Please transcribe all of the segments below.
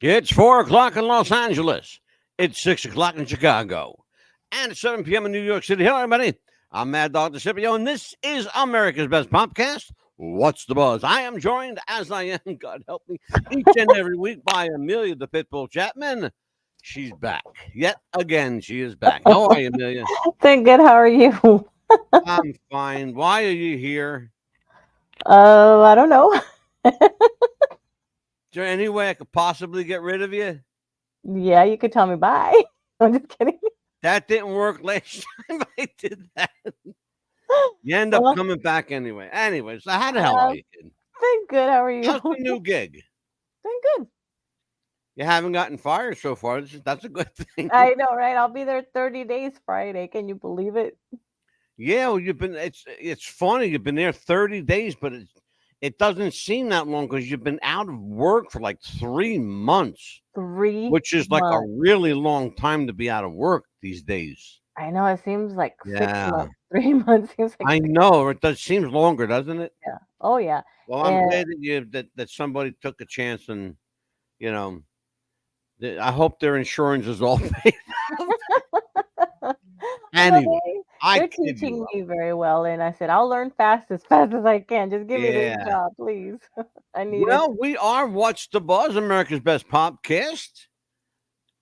It's 4 o'clock in Los Angeles. It's 6 o'clock in Chicago. And it's 7 p.m. in New York City. Hello, everybody. I'm Mad Dog Scipio, and this is America's Best Popcast. What's the buzz? I am joined, as I am, God help me, each and every week by Amelia the Pitbull Chapman. She's back. Yet again, she is back. How are you, Amelia? Thank good. How are you? I'm fine. Why are you here? I don't know. Is there any way I could possibly get rid of you? Yeah, you could tell me bye. I'm just kidding. That didn't work last time I did that. You end up Well, coming back anyway. Anyways, so how the hell are uh, you, kid? thank good. How are you? How's the new gig? Thank good. You haven't gotten fired so far. That's a good thing. I know, right? I'll be there 30 days Friday. Can you believe it? Yeah, well, it's funny. You've been there 30 days, but it doesn't seem that long because you've been out of work for like 3 months, Three which is like a months. really long time to be out of work these days. I know it seems like six Yeah, months. 3 months seems like I six. know. It does seems longer, doesn't it? Yeah. Oh yeah. Well, I'm And glad that somebody took a chance and you know I hope their insurance is all paid. well, Anyway, I they're kid you teaching well. me very well, and I said I'll learn fast as I can. Just give me this Yeah. job, please. I need it. Well, we are What's the Buzz, America's Best Popcast.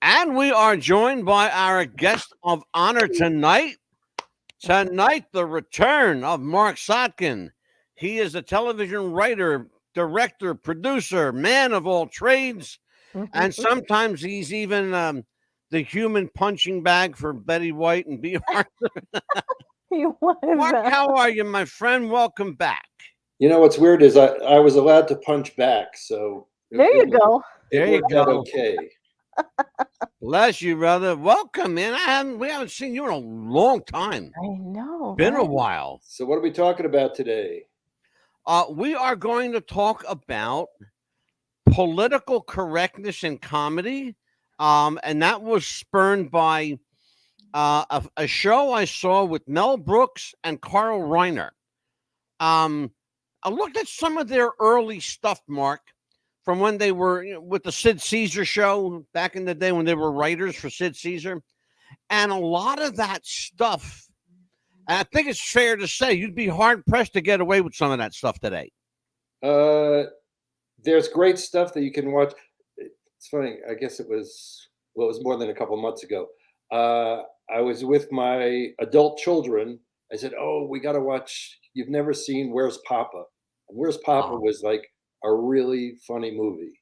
And we are joined by our guest of honor tonight. Tonight, the return of Marc Sotkin. He is a television writer, director, producer, man of all trades. And sometimes he's even the human punching bag for Betty White and B. Arthur. What is Mark, that? how are you, my friend? Welcome back. You know what's weird is I was allowed to punch back, so There you go. it There you worked out go. okay. Bless you, brother. Welcome, man. We haven't seen you in a long time. I know, Been a right? while. So what are we talking about today? We are going to talk about political correctness in comedy, and that was spurned by a show I saw with Mel Brooks and Carl Reiner. I looked at some of their early stuff, Mark, from when they were with the Sid Caesar show back in the day when they were writers for Sid Caesar, and a lot of that stuff. And I think it's fair to say you'd be hard pressed to get away with some of that stuff today. There's great stuff that you can watch. It's funny. I guess it was more than a couple months ago. I was with my adult children. I said, "Oh, we got to watch. You've never seen Where's Papa?" And Where's Papa Oh, was like a really funny movie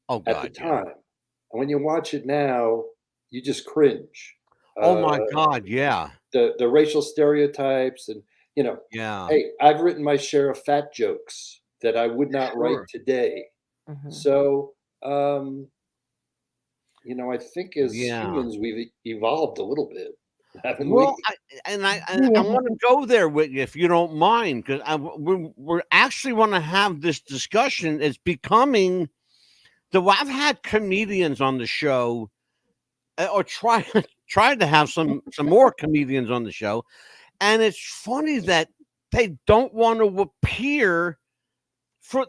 oh at the God, yeah. time. And when you watch it now, you just cringe. Oh Uh, my God, yeah, the racial stereotypes and yeah, hey, I've written my share of fat jokes that I would not write sure, today. Hmm. So I think as yeah. humans we've evolved a little bit, haven't Well, we? I want to go there with you if you don't mind, because we're actually want to have this discussion. It's becoming I've had comedians on the show, or tried to have some more comedians on the show, and it's funny that they don't want to appear for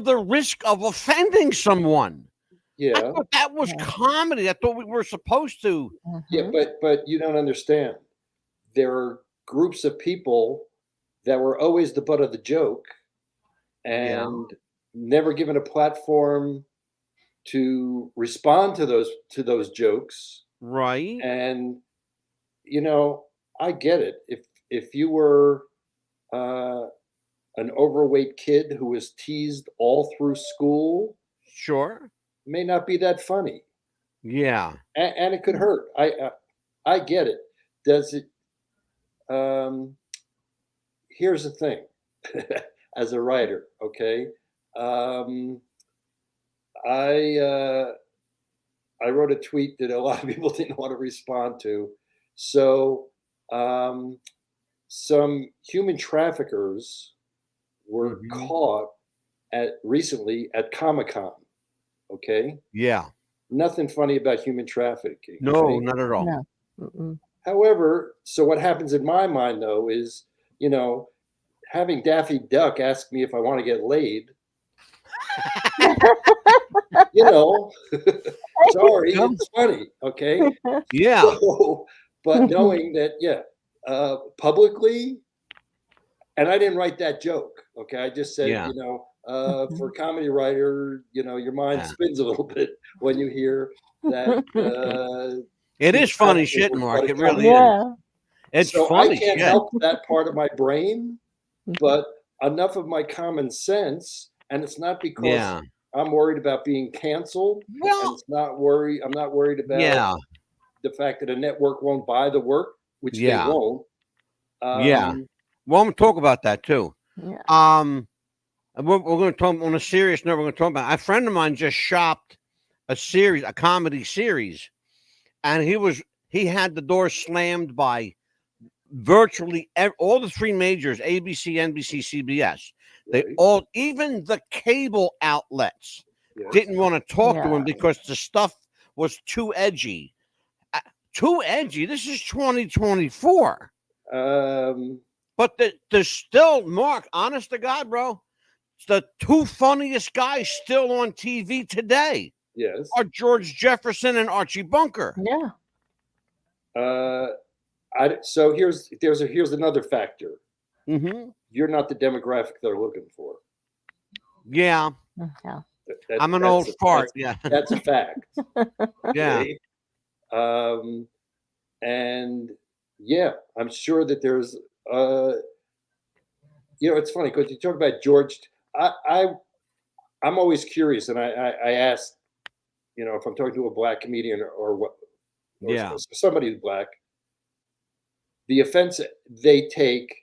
the risk of offending someone. I Yeah. thought that was Yeah. comedy. I thought we were supposed to. Yeah, Hmm. but you don't understand. There are groups of people that were always the butt of the joke Yeah. and never given a platform to respond to those jokes. Right. And you know, I get it. If you were uh, an overweight kid who was teased all through school, Sure. it may not be that funny, Yeah. and it could hurt. I get it. Does it? Um, Here's the thing. As a writer, okay, um, I I wrote a tweet that a lot of people didn't want to respond to. So um, some human traffickers were Hmm. caught at recently at Comic-Con. Okay, Yeah. nothing funny about human trafficking. No, Right. not at all. No. Mm-mm. However, so what happens in my mind though is, you know, having Daffy Duck ask me if I want to get laid You know, sorry, Yeah. it's funny. Okay. Yeah. So, but knowing that, yeah, publicly, and I didn't write that joke. Okay. I just said, Yeah. for a comedy writer, your mind Yeah. spins a little bit when you hear that It these is funny characters shit, were Mark. part of It really comedy. is. Yeah. It's So I funny can't shit. help that part of my brain, but enough of my common sense, and it's not because Yeah. I'm worried about being canceled, and Well, it's not worry. I'm not worried about yeah. the fact that a network won't buy the work, which they Yeah. won't. Yeah. Um, Well, I'm gonna talk about that too. Yeah. We're going to talk on a serious note. We're going to talk about a friend of mine just shopped a comedy series, and he had the door slammed by virtually all the three majors: ABC, NBC, CBS. They right, all, even the cable outlets, yes. didn't want to talk to him Yeah. because the stuff was too edgy. Too edgy. This is 2024. Um, But there's still, Mark, honest to God, bro, the two funniest guys still on TV today yes. are George Jefferson and Archie Bunker. Yeah. Uh, so here's another factor. Mm-hmm. You're not the demographic they're looking for. Yeah, Yeah. I'm an old fart. Yeah, That's a fact. yeah, Okay? And yeah, I'm sure that there's it's funny because you talk about George. I'm always curious, and I ask, if I'm talking to a black comedian or what, or yeah, somebody who's black, the offense they take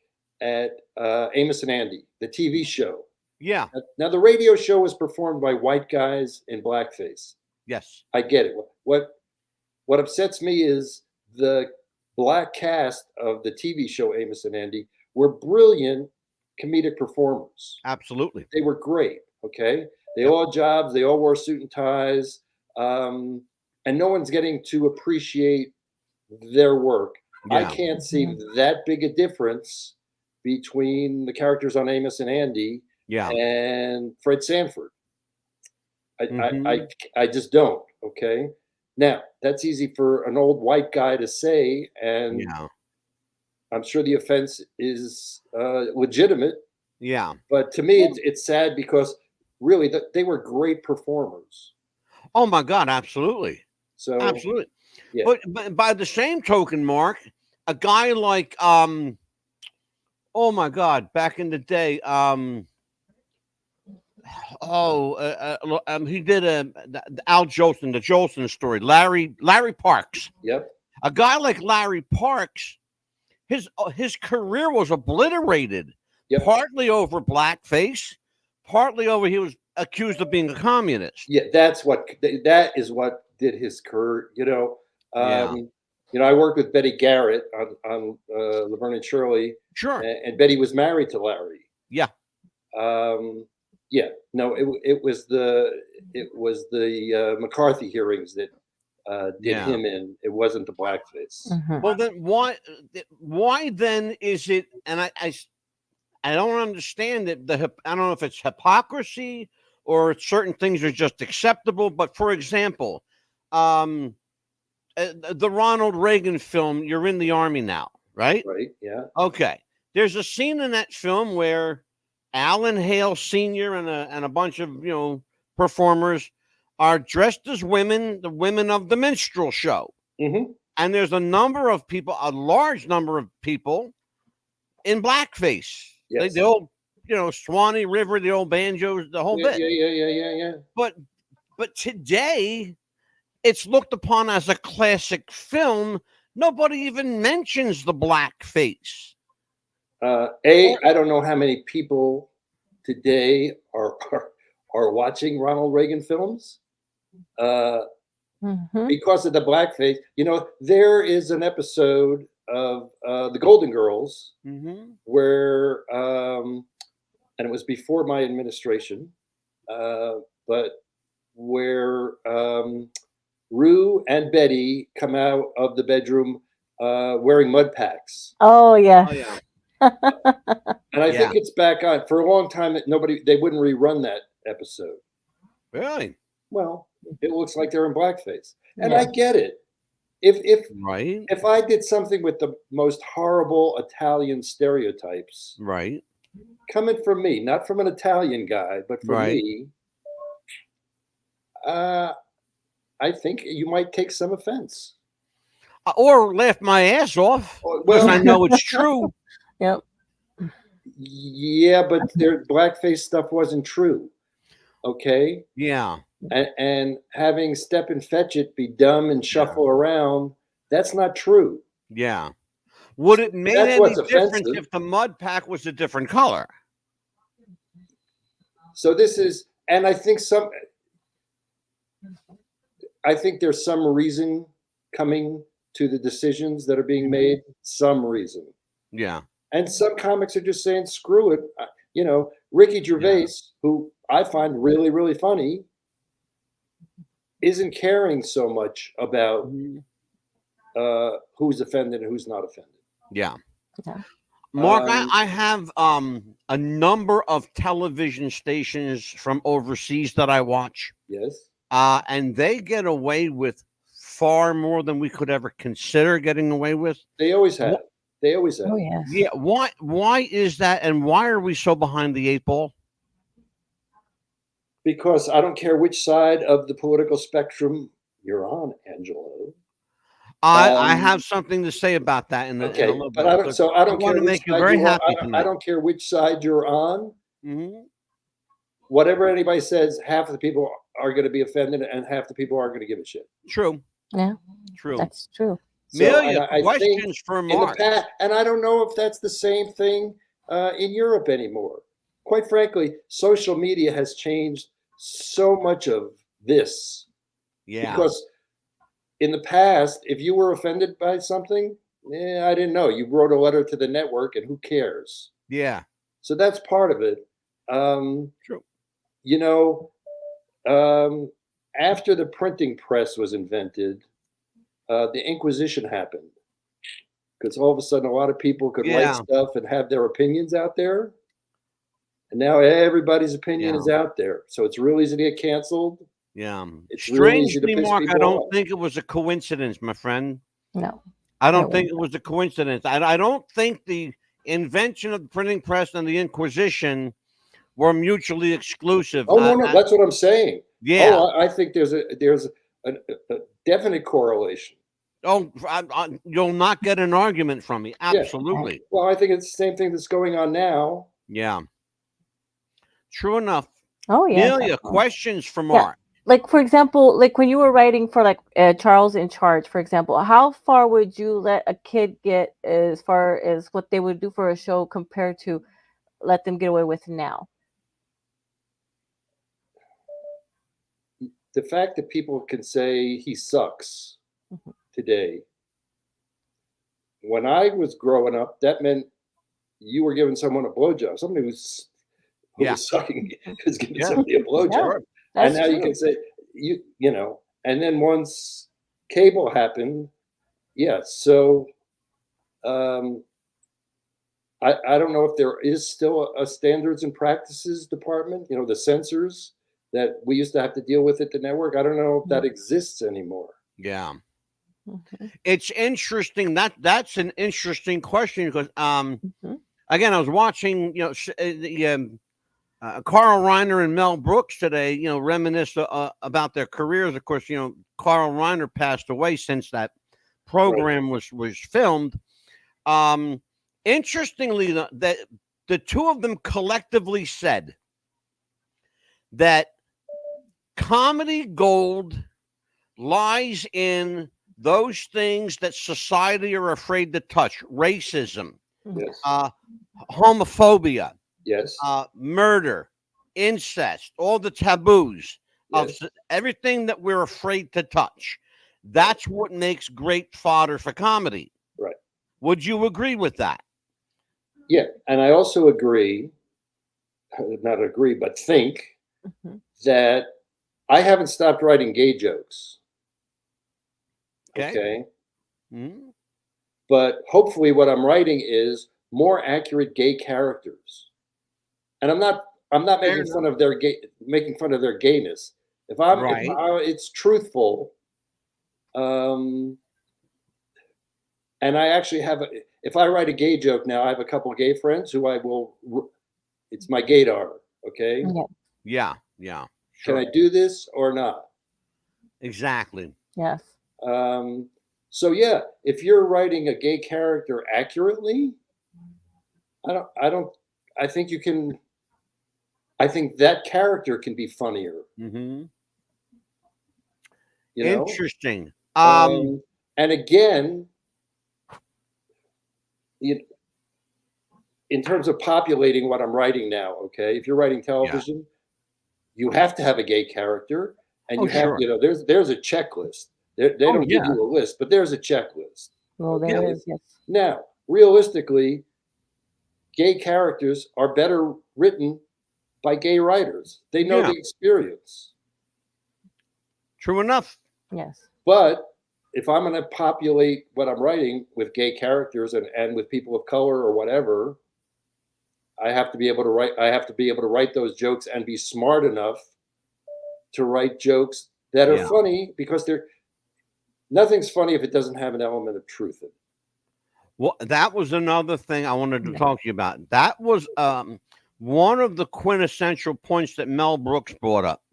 at Amos and Andy, the TV show. yeah. Now, the radio show was performed by white guys in blackface. Yes, I get it. What upsets me is the black cast of the TV show Amos and Andy were brilliant comedic performers. absolutely. They were great. Okay, they Yep. all had jobs. They all wore suit and ties, and no one's getting to appreciate their work. I Yeah, can't see that big a difference between the characters on Amos and Andy yeah, and Fred Sanford. I, I, mm-hmm. I just don't. Okay. Now, that's easy for an old white guy to say, and Yeah, I'm sure the offense is legitimate. yeah. But to me, it's sad because really they were great performers. Oh my God, absolutely, So, absolutely. yeah. But by the same token, Mark, a guy like oh my God, back in the day, he did the Al Jolson, the Jolson story. Larry Parks. Yep. A guy like Larry Parks, his career was obliterated, Yep. partly over blackface, partly over he was accused of being a communist. Yeah, that is what did his career. Yeah. I worked with Betty Garrett on LaVerne and Shirley, Sure. and Betty was married to Larry. Yeah. Yeah, no, it was the McCarthy hearings that did Yeah. him in. It wasn't the blackface. Well, then why then is it? And I don't understand it. I don't know if it's hypocrisy or certain things are just acceptable. But for example, the Ronald Reagan film, You're in the Army Now, right? Right? Yeah. Okay. There's a scene in that film where Alan Hale Sr. and a bunch of performers are dressed as women, the women of the minstrel show. Mm-hmm. And there's a large number of people in blackface. Yes. The old, Swanee River, the old banjos, the whole bit. Yeah. But today, it's looked upon as a classic film. Nobody even mentions the blackface. I don't know how many people today are watching Ronald Reagan films because of the blackface. There is an episode of The Golden Girls where, and it was before my administration, but where Rue and Betty come out of the bedroom wearing mud packs. Oh yeah. Oh yeah. And I think it's back on for a long time. They wouldn't rerun that episode. Really? Well, it looks like they're in blackface, and Yeah. I get it. If Right. if I did something with the most horrible Italian stereotypes Right. coming from me, not from an Italian guy, but from Right. me, uh, I think you might take some offense. Or laugh my ass off because I Well, know it's true. Yep. yeah, but their blackface stuff wasn't true. Okay, Yeah. and having Step and Fetch It be dumb and shuffle around, that's not true. Yeah. Would it make That's any what's difference offensive. if the mud pack was a different color? So this is, and I think there's some reason coming to the decisions that are being made. Some reason. Yeah. And some comics are just saying, screw it. Ricky Gervais, who I find really, really funny, isn't caring so much about who's offended and who's not offended. Yeah. Yeah. Mark, I have a number of television stations from overseas that I watch. Yes. And they get away with far more than we could ever consider getting away with. They always have. They always have. Oh yes. Yeah. Why is that? And why are we so behind the 8 ball? Because I don't care which side of the political spectrum you're on, Angelo. I have something to say about that in a little but bit. I don't. So I don't care. To make you very happy. I don't care which side you're on. Mm-hmm. Whatever anybody says, half of the people are going to be offended, and half the people aren't going to give a shit. True. Yeah. True. That's true. Amelia, questions for Mark. And I don't know if that's the same thing in Europe anymore. Quite frankly, social media has changed so much of this. Yeah. Because in the past, if you were offended by something, I didn't know. You wrote a letter to the network, and who cares? Yeah. So that's part of it. True. After the printing press was invented, the Inquisition happened. Because all of a sudden, a lot of people could write stuff and have their opinions out there. And now everybody's opinion is out there. So it's real easy to get canceled. Yeah. It's really easy to Strangely, piss Mark, I people don't off. think it was a coincidence, my friend. No. I don't think it was a coincidence. I don't think the invention of the printing press and the Inquisition were mutually exclusive. Oh, no, that's what I'm saying. Yeah. Oh, I think there's a definite correlation. Oh, you'll not get an argument from me. Absolutely. Yeah. Well, I think it's the same thing that's going on now. Yeah. True enough. Oh yeah. Amelia, questions for Mark. Like, for example, like when you were writing for like Charles in Charge, for example, how far would you let a kid get as far as what they would do for a show compared to let them get away with now? The fact that people can say he sucks today. When I was growing up, that meant you were giving someone a blowjob. Somebody who was sucking was giving somebody a blowjob. And now you can say you know. And then once cable happened, so I don't know if there is still a standards and practices department. The censors that we used to have to deal with at the network. I don't know if that exists anymore. Yeah. It's interesting. That's an interesting question because again, I was watching Carl Reiner and Mel Brooks today, reminisce about their careers. Of course, Carl Reiner passed away since that program was filmed. Interestingly, that the two of them collectively said that comedy gold lies in those things that society are afraid to touch: racism, homophobia, murder, incest, all the taboos of everything that we're afraid to touch. That's what makes great fodder for comedy. Right. Would you agree with that? Yeah. And I also agree, not agree, but think that I haven't stopped writing gay jokes. Okay. But hopefully what I'm writing is more accurate gay characters. And I'm not making fun of their gayness. If Right. it's truthful, and I actually have if I write a gay joke now, I have a couple of gay friends who it's my gaydar. Okay, Yeah. Yeah. Yeah. can Sure. I do this or not? Exactly. Yes. So yeah, if you're writing a gay character accurately, I think you can. I think that character can be funnier. Mm-hmm. You know. Interesting. And again, you, in terms of populating what I'm writing now, okay, if you're writing television, you have to have a gay character, and Oh, you have, sure. there's a checklist. They Oh, don't give yeah. you a list, but there's a checklist. Well, Okay. there is. Yes. Now, realistically, gay characters are better written by gay writers. They know Yeah. the experience. True enough. Yes. But if I'm going to populate what I'm writing with gay characters and with people of color or whatever, I have to be able to write those jokes and be smart enough to write jokes that are Yeah. funny, because nothing's funny if it doesn't have an element of truth in it. Well, that was another thing I wanted to Yeah. talk to you about. That was one of the quintessential points that Mel Brooks brought up.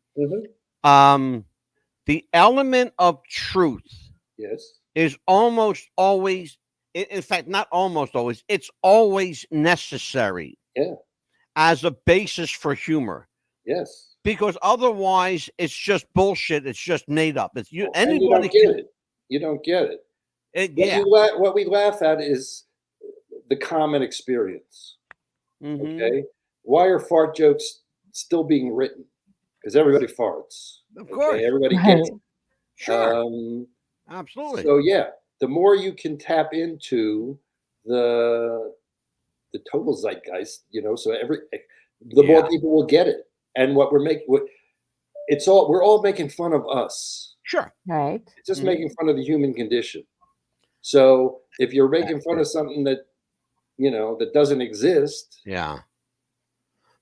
The element of truth Yes. is almost always, in fact, not almost always, it's always necessary. Yeah. As a basis for humor. Yes. Because otherwise it's just bullshit. It's just made up. It's you. And Anybody you don't get it. You don't get it. Yeah. What we laugh at is the common experience. Mm-hmm. Okay. Why are fart jokes still being written? Because everybody farts. Of course. Okay? Everybody gets it. Sure. Absolutely. So yeah, the more you can tap into the total zeitgeist, so the more people will get it. And what we're all making fun of us. Sure. Right. It's just making fun of the human condition. So if you're making fun of something that that doesn't exist,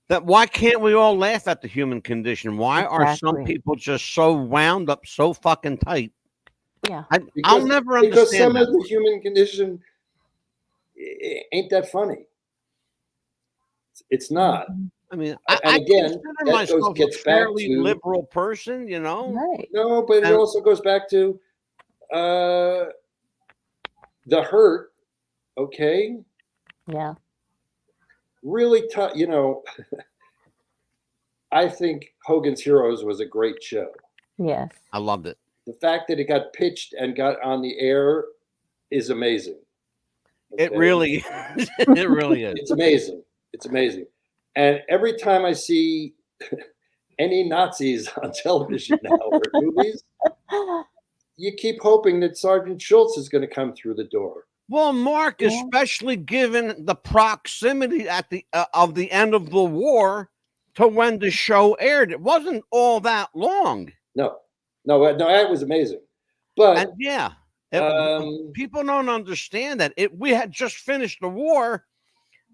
that why can't we all laugh at the human condition? Why are some people just so wound up, so fucking tight? Yeah, I'll never understand because some that. of the human condition ain't that funny. It's not. I mean, and again, consider myself a fairly liberal person, Right. No, but it also goes back to the hurt. Okay. Yeah. Really tough. I think Hogan's Heroes was a great show. Yes. I loved it. The fact that it got pitched and got on the air is amazing. Okay? It really is. It really is. It's amazing. It's amazing. And every time I see any Nazis on television now or movies, you keep hoping that Sergeant Schultz is going to come through the door. Well, Mark, especially given the proximity at the of the end of the war to when the show aired, it wasn't all that long. No, that was amazing. But people don't understand that we had just finished the war,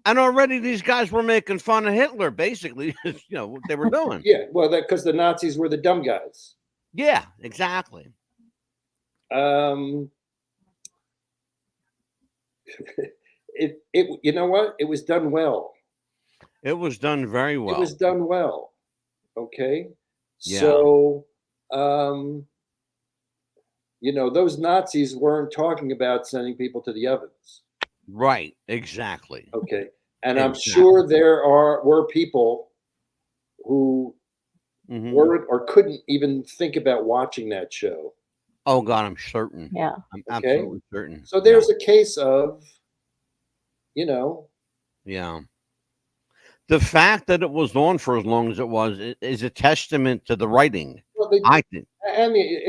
and already these guys were making fun of Hitler. Basically, what they were doing. Yeah, well, because the Nazis were the dumb guys. Yeah, exactly. You know what? It was done well. It was done very well. It was done well. Okay. Yeah. So, those Nazis weren't talking about sending people to the ovens. Right. Exactly. Okay. And I'm sure there were people who weren't or couldn't even think about watching that show. Oh God, I'm certain. Yeah. I'm absolutely certain. So there's a case of, Yeah. The fact that it was on for as long as it was is a testament to the writing. Well, I think. I mean,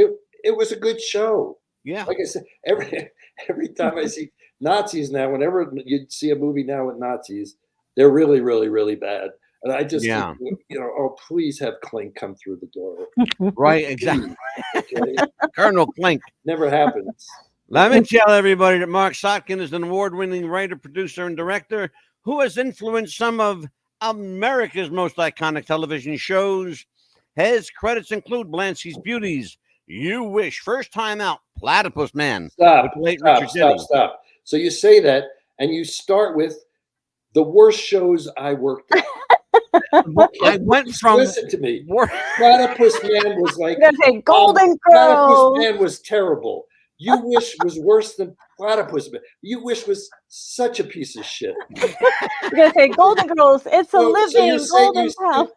it was a good show. Yeah. Like I said, every time I see Nazis now, whenever you see a movie now with Nazis, they're really, really, really bad. And I just think, oh, please have Klink come through the door. Right, exactly. Okay? Colonel Klink. Never happens. Let me tell everybody that Marc Sotkin is an award-winning writer, producer, and director who has influenced some of America's most iconic television shows. His credits include Blancy's Beauties, You Wish, First Time Out, Platypus Man, Stop, with late stop, Richard stop, Denny. stop. So you say that, and you start with the worst shows I worked at. I went from Listen to me. Platypus Man was like, You're gonna say Golden Platypus Girls. Man was terrible. You Wish was worse than Platypus Man. You Wish was such a piece of shit. You're gonna say Golden Girls. It's a So you're living saying Golden Palace.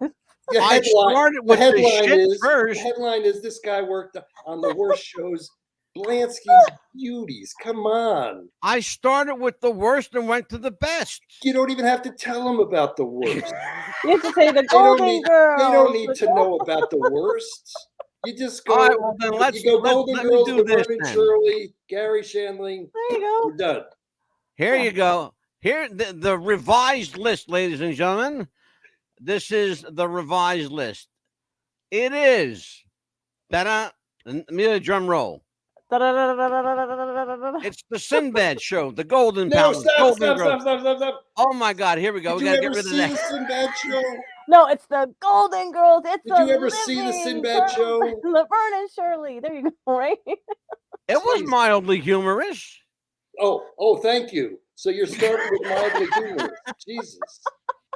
The I started with the headline is this guy worked on the worst shows. Blansky's Beauties. Come on. I started with the worst and went to the best. You don't even have to tell them about the worst. You have to say the Golden Girls. They don't need to know about the worst. You just go. All right, well, then you go Golden let Girls, me do this LaVerne then. Shirley, Gary Shandling. There you go. We're done. Here you go. Here the revised list, ladies and gentlemen. This is the revised list. It is me a drum roll. It's the Sinbad Show, the Golden No, Palace, Golden Girls. stop. Oh my God! Here we go. Did We you gotta ever get rid of see that. the Sinbad Show? No, it's the Golden Girls. It's Did you ever see the Sinbad Show? LaVerne and Shirley. There you go. Right. It was mildly humorous. Oh, thank you. So you're starting with mildly humorous. Jesus.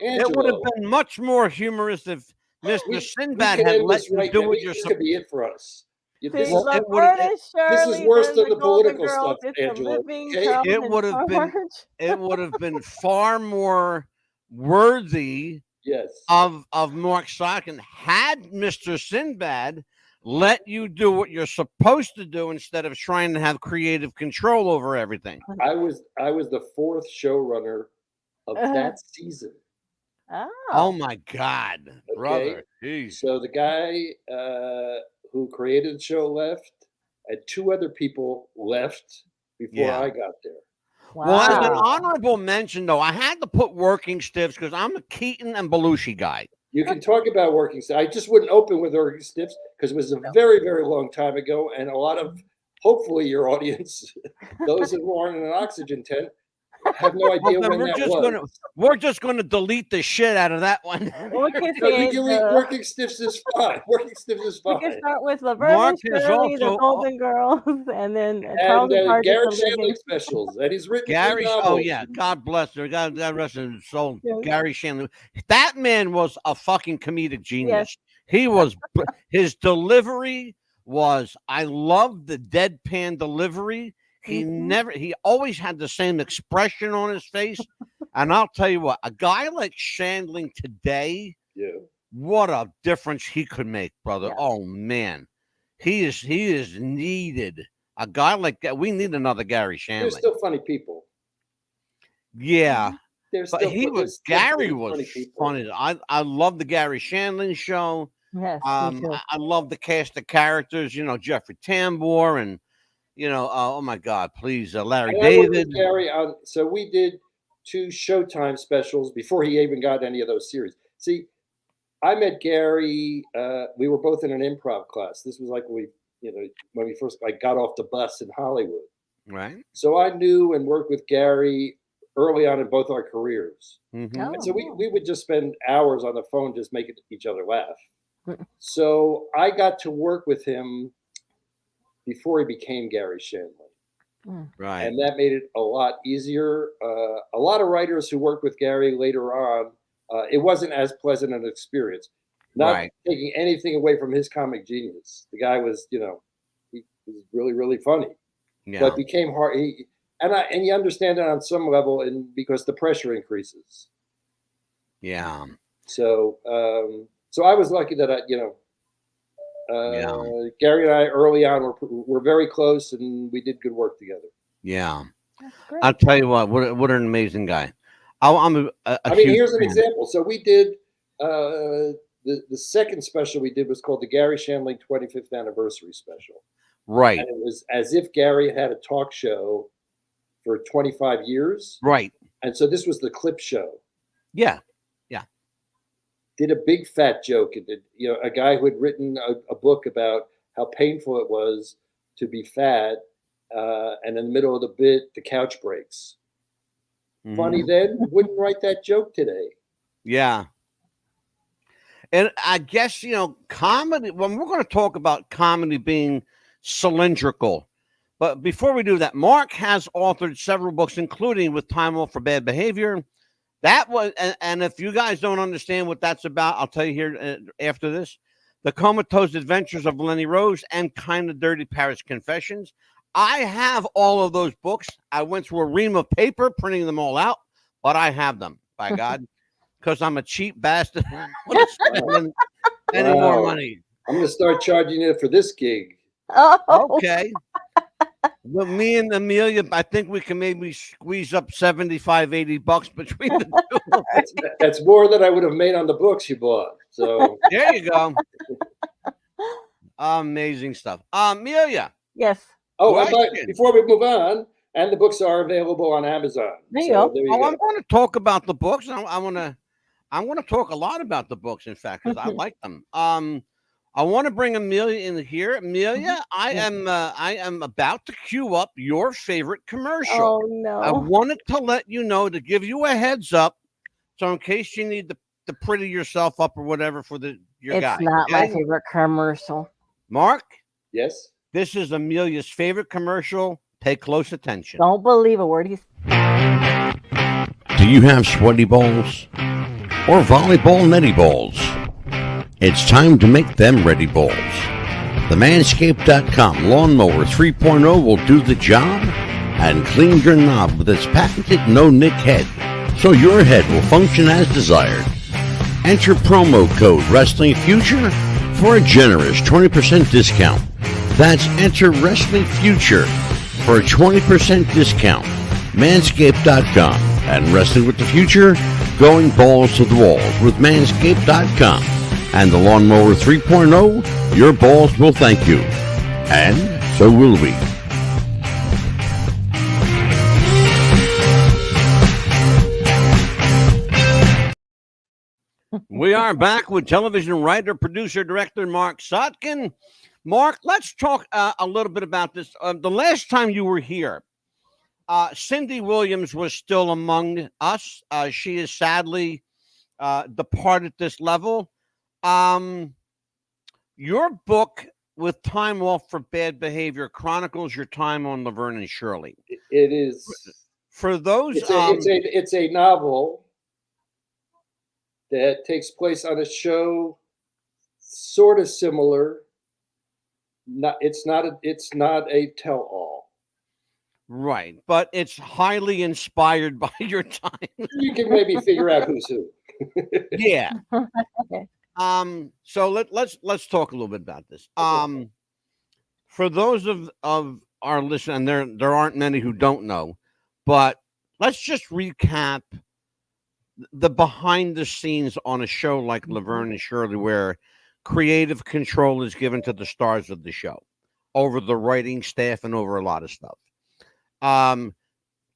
Angelo. It would have been much more humorous if Mr. Sinbad had let you do what you're supposed to be it for us. This LaVerne and Shirley, this is worse than the political stuff, Angelo. Okay? It would have been far more worthy of Marc Sotkin had Mr. Sinbad let you do what you're supposed to do instead of trying to have creative control over everything. I was the fourth showrunner of that season. Oh my God, brother! Jeez. So the guy who created the show left, and two other people left before I got there. Wow. Well, as an honorable mention, though, I had to put Working Stiffs because I'm a Keaton and Belushi guy. You can talk about Working Stiffs. I just wouldn't open with Working Stiffs because it was a very, very long time ago, and a lot of, hopefully, your audience, those who aren't in an oxygen tent, have no idea when that was. We're just going to delete the shit out of that one. Working Stiffs is fine. Working Stiffs is fine. We can start with LaVerne and Shirley, the Golden Girls, and then Garrett Shandling specials. And he's written Gary. Oh yeah, God bless her. God rest his soul. Yeah. Gary Shandling. That man was a fucking comedic genius. Yes. He was. His delivery was. I love the deadpan delivery. He always had the same expression on his face. And I'll tell you what, a guy like Shandling today, what a difference he could make, brother. Yeah. Oh man. He is needed. A guy like that. We need another Gary Shandling. They're still funny people. Yeah. Gary was funny. I love the Gary Shandling show. Yes. I love the cast of characters, Jeffrey Tambor and oh my God, please, Larry David. Gary, so we did 2 Showtime specials before he even got any of those series. See, I met Gary. We were both in an improv class. This was like when we first got off the bus in Hollywood. Right. So I knew and worked with Gary early on in both our careers. Mm-hmm. And so we would just spend hours on the phone just making each other laugh. So I got to work with him before he became Gary Shandling. Right. And that made it a lot easier. A lot of writers who worked with Gary later on, it wasn't as pleasant an experience. Not taking anything away from his comic genius. The guy was, he was really, really funny. Yeah. But became hard. And you understand it on some level, and because the pressure increases. Yeah. So I was lucky that Gary and I early on were very close, and we did good work together. Yeah. I'll tell you what an amazing guy. Here's an example. So we did the second special we did was called the Gary Shandling 25th anniversary special. Right. And it was as if Gary had a talk show for 25 years. Right. And so this was the clip show. Yeah. Did a big fat joke. And did, a guy who had written a book about how painful it was to be fat. And in the middle of the bit, the couch breaks. Mm-hmm. Funny then, wouldn't write that joke today. Yeah. And I guess, comedy, when we're going to talk about comedy being cylindrical. But before we do that, Mark has authored several books, including With Time Off for Bad Behavior. That was, and if you guys don't understand what that's about, I'll tell you here after this. The Comatose Adventures of Lenny Rose and Kind of Dirty Paris Confessions. I have all of those books. I went through a ream of paper printing them all out, but I have them, by God, because I'm a cheap bastard. I don't spend any more money. I'm going to start charging you for this gig. Oh, Okay. Well, me and Amelia, I think we can maybe squeeze up 75, 80 bucks between the two. That's more than I would have made on the books you bought. So There you go. Amazing stuff. Amelia. yes. Oh, Question. before we move on, and the books are available on Amazon. There you go. There you Oh, go. I'm going to talk about the books. I want to talk a lot about the books, in fact, because I like them. I want to bring Amelia in here. Amelia, I am about to cue up your favorite commercial. Oh I no. wanted to let you know, to give you a heads up, so in case you need to pretty yourself up or whatever for your It's guy. not my okay? favorite commercial. Mark, Yes. this is Amelia's favorite commercial. Pay close attention. Don't believe a word he's. Do you have sweaty balls or volleyball netty balls? It's time to make them ready balls. The Manscaped.com Lawnmower 3.0 will do the job and clean your knob with its patented no-nick head, so your head will function as desired. Enter promo code Wrestling Future for a generous 20% discount. That's enter Wrestling Future for a 20% discount. Manscaped.com and Wrestling with the Future, going balls to the walls with Manscaped.com. And the Lawnmower 3.0, your balls will thank you. And so will we. We are back with television writer, producer, director Marc Sotkin. Mark, let's talk a little bit about this. The last time you were here, Cindy Williams was still among us. She is sadly departed this level. Your book, With Time Off for Bad Behavior, chronicles your time on LaVerne and Shirley. It is. For those, It's a novel that takes place on a show sort of similar. It's not a tell-all. right, but it's highly inspired by your time. You can maybe figure out who's who. Yeah. Okay. So let's talk a little bit about this. For those of our listeners, and there aren't many who don't know, but let's just recap the behind the scenes on a show like LaVerne and Shirley, where creative control is given to the stars of the show over the writing staff and over a lot of stuff.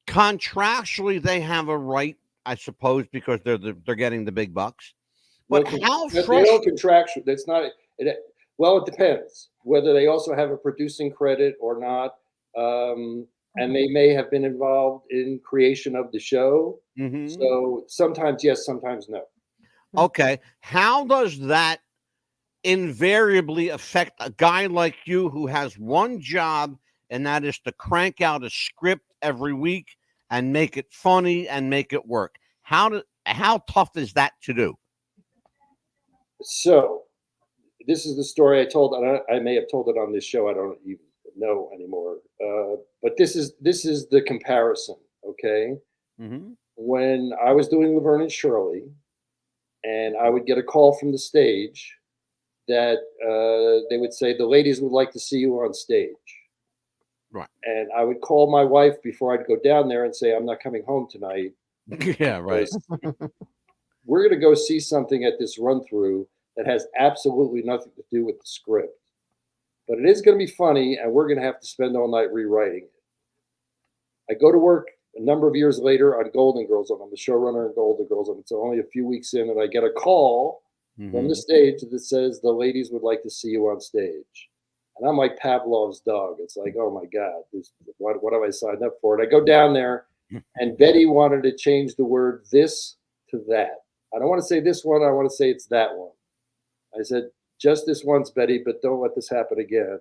Contractually, they have a right, I suppose, because they're getting the big bucks. But how they don't contractual. That's not it. Well, it depends whether they also have a producing credit or not, and they may have been involved in creation of the show. Mm-hmm. So sometimes yes, sometimes no. Okay, how does that invariably affect a guy like you who has one job, and that is to crank out a script every week and make it funny and make it work? How tough is that to do? So this is the story I told. I may have told it on this show. I don't even know anymore. But this is the comparison. Okay. Mm-hmm. When I was doing LaVerne and Shirley, and I would get a call from the stage that they would say, the ladies would like to see you on stage. Right. And I would call my wife before I'd go down there and say, I'm not coming home tonight. Yeah, right. We're going to go see something at this run through that has absolutely nothing to do with the script. But it is going to be funny, and we're going to have to spend all night rewriting it. I go to work a number of years later on Golden Girls. I'm the showrunner on Golden Girls, and it's only a few weeks in, and I get a call from the stage that says the ladies would like to see you on stage. And I'm like Pavlov's dog. It's like, oh my God, what have I signed up for? And I go down there, and Betty wanted to change the word this to that. I don't want to say this one. I want to say it's that one. I said, just this once, Betty, but don't let this happen again.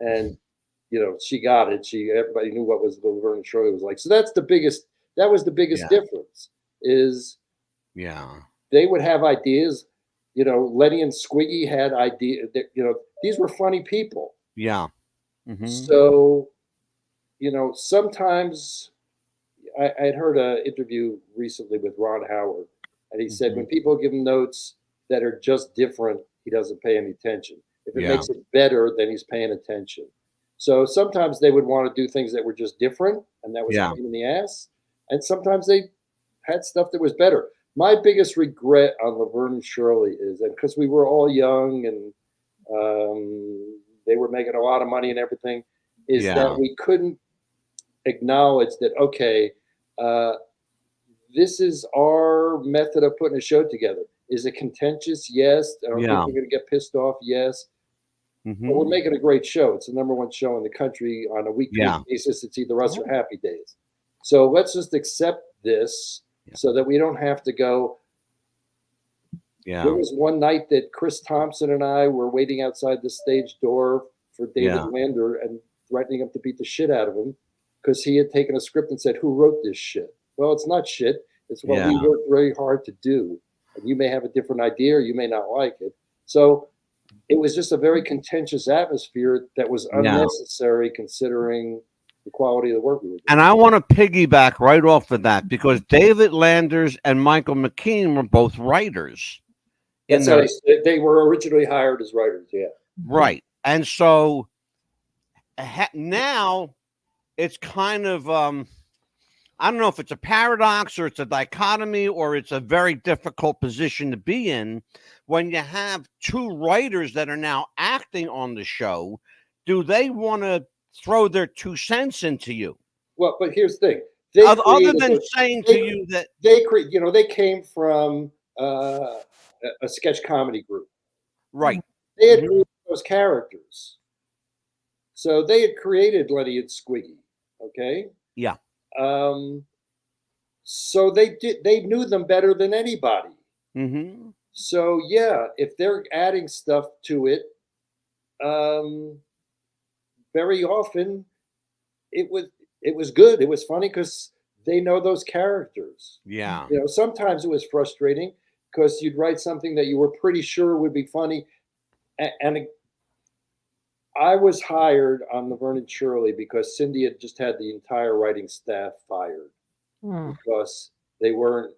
And, she got it. Everybody knew what was LaVerne Shirley was like. So that was the biggest difference is they would have ideas. Letty and Squiggy had ideas. These were funny people. Yeah. Mm-hmm. So, sometimes I had heard an interview recently with Ron Howard, and he said when people give him notes that are just different, he doesn't pay any attention. If it makes it better, then he's paying attention. So sometimes they would want to do things that were just different, and that was a pain in the ass. And sometimes they had stuff that was better. My biggest regret on LaVerne Shirley is, and because we were all young and they were making a lot of money and everything, is that we couldn't acknowledge that, okay, this is our method of putting a show together. Is it contentious? Yes. I don't think we're going to get pissed off. Yes. Mm-hmm. But we're making a great show. It's the #1 show in the country on a weekly basis. It's either us or Happy Days. So let's just accept this so that we don't have to go. Yeah. There was one night that Chris Thompson and I were waiting outside the stage door for David Lander and threatening him to beat the shit out of him because he had taken a script and said, "Who wrote this shit?" Well, it's not shit. It's what we worked very hard to do. And you may have a different idea or you may not like it. So it was just a very contentious atmosphere that was unnecessary considering the quality of the work we were doing. And I want to piggyback right off of that because David Landers and Michael McKean were both writers. That's how they were originally hired as writers, Right. And so now it's kind of, I don't know if it's a paradox or it's a dichotomy or it's a very difficult position to be in when you have two writers that are now acting on the show. Do they want to throw their 2 cents into you? Well, but here's the thing. Other than saying to you that they came from a sketch comedy group. Right. They had created those characters. So they had created Lenny and Squiggy. Okay. Yeah. So they knew them better than anybody. Mm-hmm. So if they're adding stuff to it, very often it was good. It was funny because they know those characters. Yeah. Sometimes it was frustrating because you'd write something that you were pretty sure would be funny, and I was hired on LaVerne and Shirley because Cindy had just had the entire writing staff fired because they weren't,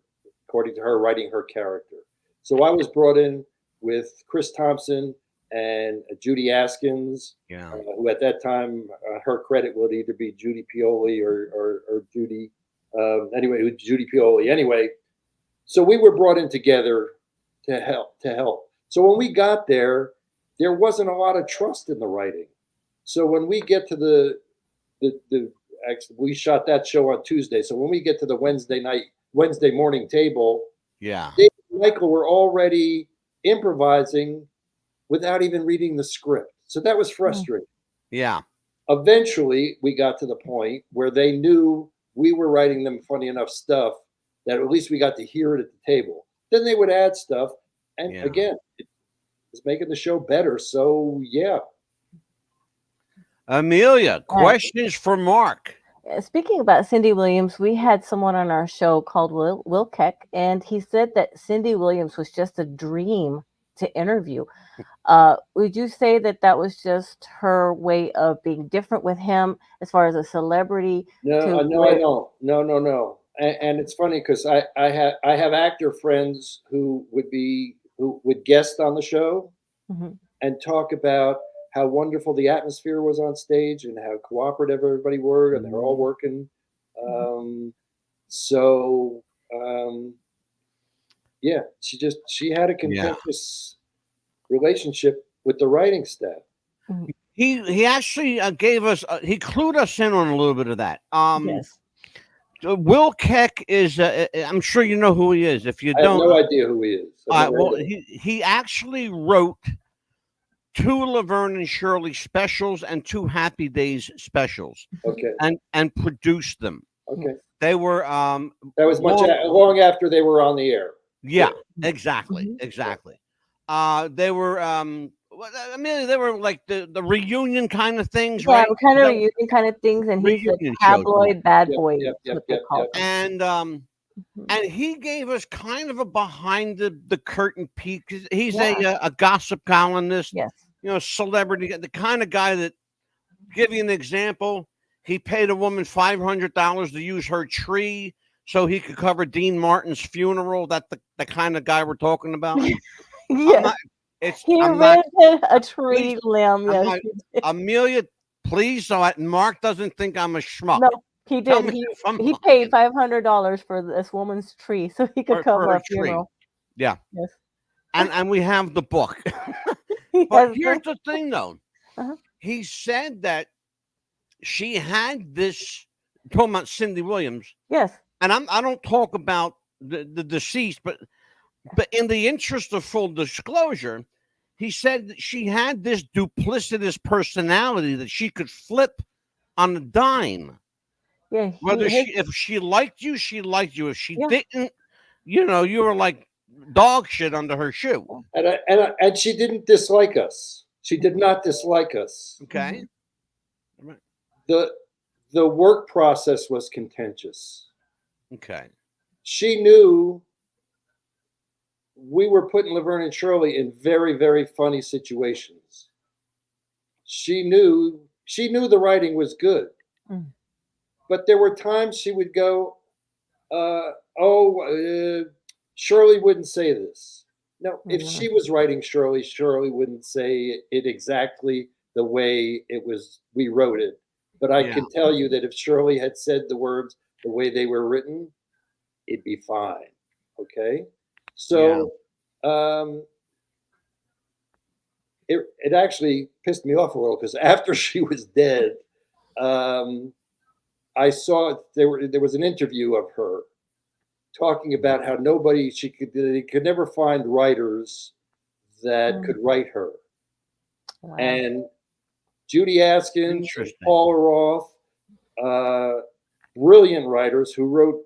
according to her, writing her character. So I was brought in with Chris Thompson and Judy Askins, who at that time, her credit would either be Judy Pioli or Judy. Anyway, it was Judy Pioli. Anyway, so we were brought in together to help. So when we got there wasn't a lot of trust in the writing. So when we get to the actually, we shot that show on Tuesday. So when we get to the Wednesday morning table, Dave and Michael were already improvising without even reading the script. So that was frustrating. Yeah. Eventually, we got to the point where they knew we were writing them funny enough stuff that at least we got to hear it at the table. Then they would add stuff. And again, it was making the show better. So, Amelia, questions for Mark? Speaking about Cindy Williams, we had someone on our show called Will Keck, and he said that Cindy Williams was just a dream to interview. Would you say that was just her way of being different with him as far as a celebrity? No, I don't. No. And it's funny because I have actor friends who would guest on the show and talk about how wonderful the atmosphere was on stage and how cooperative everybody were, and they're all working. She had a contentious relationship with the writing staff. He actually gave us, he clued us in on a little bit of that. Yes. Will Keck is, I'm sure you know who he is. If you don't, have no idea who he is. Well, he actually wrote 2 LaVerne and Shirley specials and 2 Happy Days specials. Okay. And produced them. Okay. They were that was long after they were on the air. Yeah, exactly. They were I mean, they were like the reunion kind of things, Yeah, right? kind of Is that reunion kind of things, and he's a reunion shows? tabloid bad Yep, boy. yep, Is yep, what they yep, call yep. them. Mhm. And he gave us kind of a behind the curtain peek. He's Yeah. a gossip columnist, Yes. you know, celebrity, the kind of guy that, give you an example, he paid a woman $500 to use her tree so he could cover Dean Martin's funeral. That's the kind of guy we're talking about. I'm Yes. not. It's. He I'm not. rented a Please, tree limb. I'm Yes. not. He did. Amelia, please, so that Mark doesn't think I'm a schmuck. No, he Tell did. me if I'm He paid $500 for this woman's tree so he could for cover a a tree. funeral. Yeah, Yes. and we have the book. He But has here's the- the thing, though. Uh-huh. He said that she had this, talking about Cindy Williams, Yes. and I don't talk about the deceased, but in the interest of full disclosure, he said that she had this duplicitous personality that she could flip on a dime. Yeah. Whether his, if she liked you, she liked you. If she Yeah. didn't, you know, you were like dog shit under her shoe. And she didn't dislike us. She did not dislike us. Okay. The work process was contentious. Okay. She knew we were putting LaVerne and Shirley in very, very funny situations. She knew the writing was good. Mm. But there were times she would go, Shirley wouldn't say this. No, if she was writing Shirley wouldn't say it exactly the way we wrote it. But I can tell you that if Shirley had said the words the way they were written, it'd be fine. Okay? So it actually pissed me off a little because after she was dead, I saw there was an interview of her talking about how they could never find writers that could write her. Wow. And Judy Askins, and Interesting. Paula Roth, brilliant writers who wrote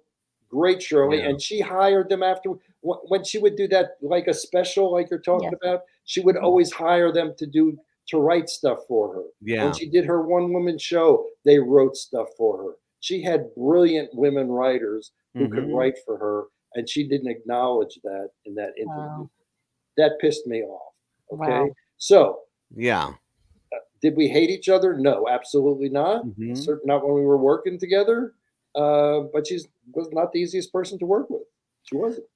great Shirley, Yeah. and she hired them after when she would do that, like a special, like you're talking about. She would always hire them to write stuff for her. Yeah. When she did her one-woman show, they wrote stuff for her. She had brilliant women writers who could write for her, and she didn't acknowledge that in that interview. Wow. That pissed me off. Okay, Wow. so Yeah. did we hate each other? No, absolutely not. Certainly not when we were working together. But she was not the easiest person to work with. She wasn't.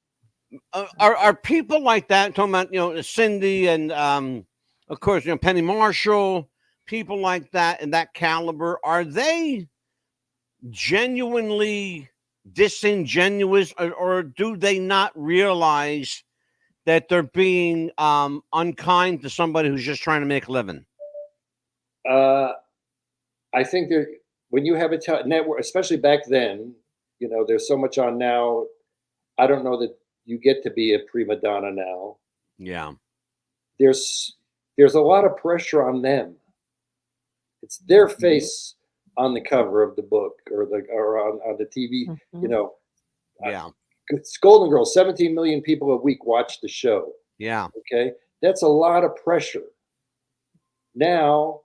Are people like that, talking about, you know, Cindy and of course, you know, Penny Marshall, people like that and that caliber, are they genuinely disingenuous, or do they not realize that they're being unkind to somebody who's just trying to make a living? I think that when you have a network, especially back then, you know, there's so much on now. I don't know that you get to be a prima donna now. Yeah. There's a lot of pressure on them. It's their face on the cover of the book or on the TV. You know, Yeah. it's Golden Girls, 17 million people a week watch the show. Yeah. Okay, that's a lot of pressure. Now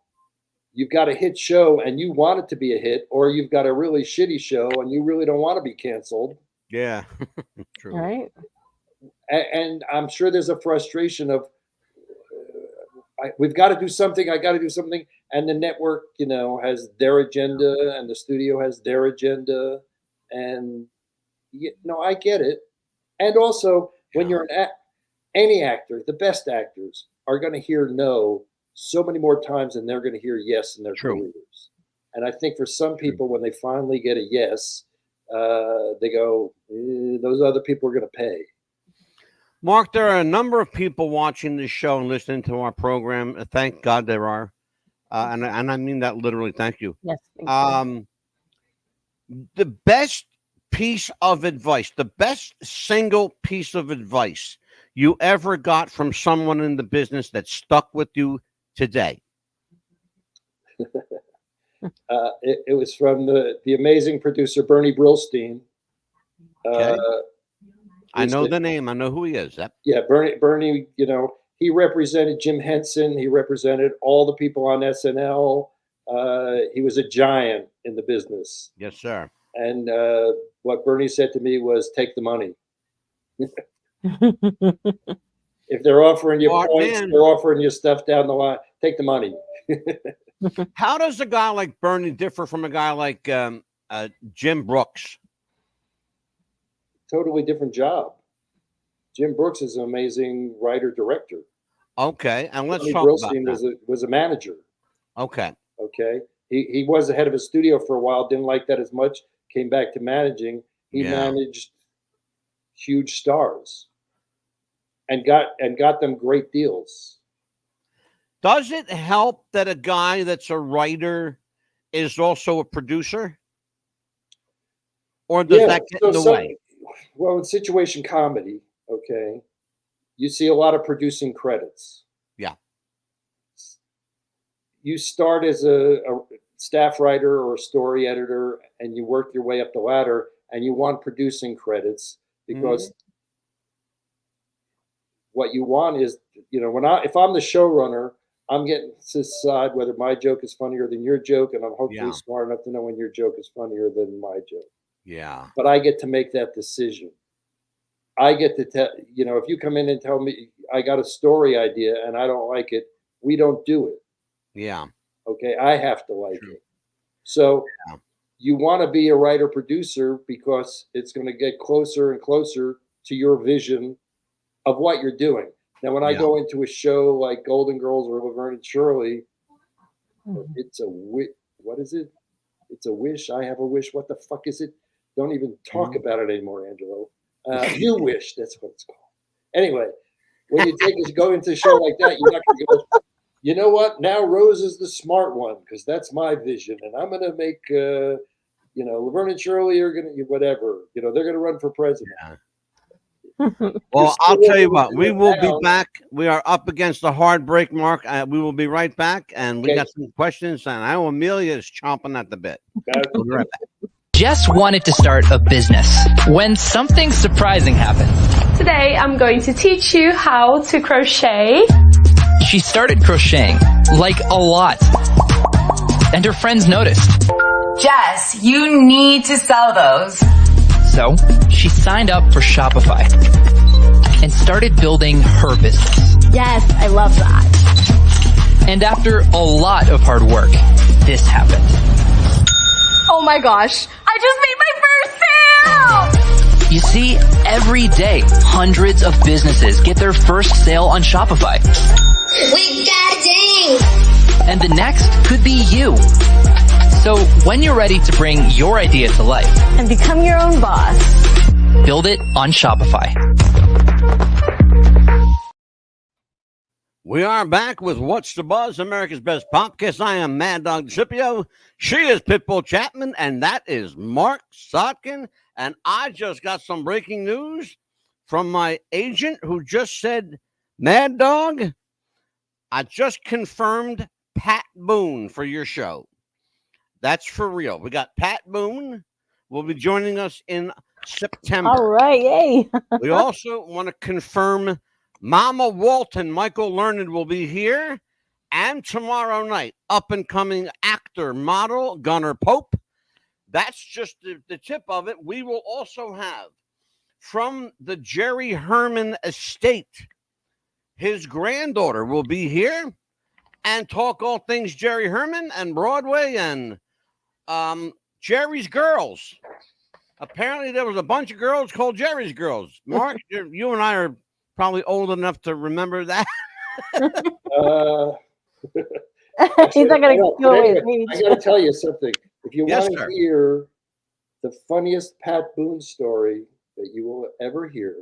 you've got a hit show and you want it to be a hit, or you've got a really shitty show and you really don't want to be canceled. Yeah. True. All right. And I'm sure there's a frustration of we've got to do something. I got to do something, and the network, you know, has their agenda, and the studio has their agenda, and you know, I get it. And also, when you're any actor, the best actors are going to hear no so many more times than they're going to hear yes in their careers. And I think for some people, when they finally get a yes, they go, those other people are going to pay. Mark, there are a number of people watching this show and listening to our program. Thank God there are. And I mean that literally. Thank you. Yes. Thank you. The best piece of advice, the best single piece of advice you ever got from someone in the business that stuck with you today? It was from the amazing producer, Bernie Brillstein. Okay. I know the name. I know who he is. Yep. Yeah, Bernie, you know, he represented Jim Henson. He represented all the people on SNL. He was a giant in the business. Yes, sir. And what Bernie said to me was, take the money. If they're offering you Smart points, man. they're offering you stuff down the line, take the money. How does a guy like Bernie differ from a guy like Jim Brooks? Totally different job. Jim Brooks is an amazing writer-director. Okay, and let's Tony talk about Brillstein that. was a manager. Okay. Okay. He was the head of a studio for a while, didn't like that as much, came back to managing. He managed huge stars and got them great deals. Does it help that a guy that's a writer is also a producer? Or does that get in the way? Well, in situation comedy, okay, you see a lot of producing credits. Yeah. You start as a staff writer or a story editor, and you work your way up the ladder, and you want producing credits because what you want is, if I'm the showrunner, I'm getting to decide whether my joke is funnier than your joke, and I'm hopefully smart enough to know when your joke is funnier than my joke. Yeah. But I get to make that decision. I get to tell, if you come in and tell me I got a story idea and I don't like it, we don't do it. Yeah. Okay. I have to like it. So you want to be a writer producer because it's going to get closer and closer to your vision of what you're doing. Now, when I go into a show like Golden Girls or LaVerne Shirley, it's a what is it? It's a wish. I have a wish. What the fuck is it? Don't even talk about it anymore, Angelo. You wish. That's what it's called. Anyway, when you go into a show like that, you're not going to go, you know what? Now Rose is the smart one because that's my vision. And I'm going to make, LaVerne and Shirley are going to, whatever. They're going to run for president. Yeah. Well, I'll tell you what, we will be back. We are up against the hard break, Mark. We will be right back, and we got some questions, and I know Amelia is chomping at the bit. We'll be right back. Jess wanted to start a business when something surprising happened. Today, I'm going to teach you how to crochet. She started crocheting, like a lot, and her friends noticed. Jess, you need to sell those. So she signed up for Shopify and started building her business. Yes, I love that. And after a lot of hard work, this happened. Oh my gosh, I just made my first sale! You see, every day, hundreds of businesses get their first sale on Shopify. We got ding! And the next could be you. So when you're ready to bring your idea to life and become your own boss, build it on Shopify. We are back with What's the Buzz, America's Best Podcast. I am Mad Dog Scipio. She is Pitbull Chapman, and that is Marc Sotkin. And I just got some breaking news from my agent who just said, Mad Dog, I just confirmed Pat Boone for your show. That's for real. We got Pat Boone will be joining us in September. All right, yay. We also want to confirm Mama Walton, Michael Learned, will be here. And tomorrow night, up-and-coming actor, model, Gunnar Pope. That's just the tip of it. We will also have, from the Jerry Herman estate, his granddaughter will be here and talk all things Jerry Herman and Broadway and Jerry's Girls. Apparently, there was a bunch of girls called Jerry's Girls. Mark, you and I are probably old enough to remember that. He's not going to kill his age. I got to tell you something. If you want to hear the funniest Pat Boone story that you will ever hear,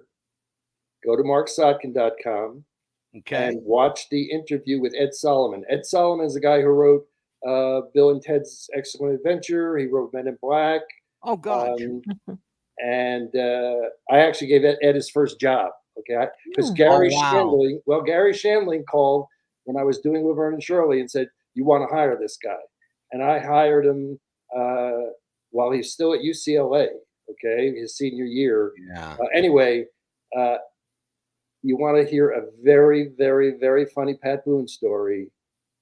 go to marcsotkin.com and watch the interview with Ed Solomon. Ed Solomon is the guy who wrote Bill and Ted's Excellent Adventure. He wrote Men in Black. Oh, God. And I actually gave Ed his first job, okay? Because Gary Shandling called when I was doing LaVerne and Shirley and said, you want to hire this guy. And I hired him while he's still at UCLA, okay, his senior year. Yeah. Anyway, you want to hear a very, very, very funny Pat Boone story,